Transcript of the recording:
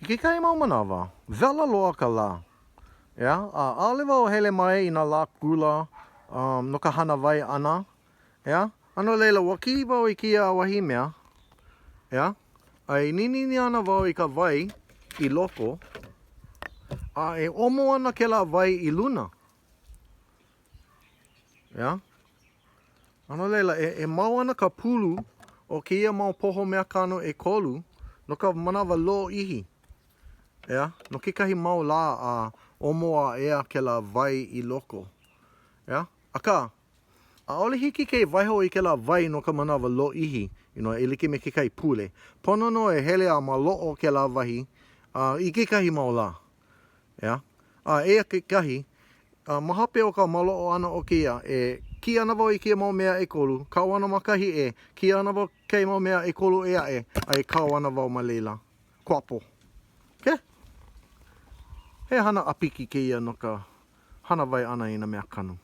I ke kai mau manawa, wela loa ka la. Yeah? Ale wau hele mai I nā lā kula no ka hana wai ana. Yeah? Ano leila, waki wau I kia wahi mea. Yeah? Ai ninini ana wau I ka wai I loko. E omo ana ke la wai I luna. Yeah? Ano leila, e mau ana ka pulu o kia mau poho mea kano e kolu no ka manawa lo ihi. Yeah? No kekahi mau la omoa ea ke la vai I loko. Yeah? Aka, aole hiki ke waiho I ke la vai no ka manawa lo ihi. E like me kekai pule. Pono no e hele a ma loo ke la wahi I kekahi mau la. Yeah? Ea kekahi, mahape o ka maloo ana o kia ki ana wau I kia mau mea e kolu. Kau ana makahi ki ana wau kei mau mea e kolu ai kau ana wau ma leila. Kuapo. Okay? He hana apiki ke ia no ka hana vai ana I na mea kanu.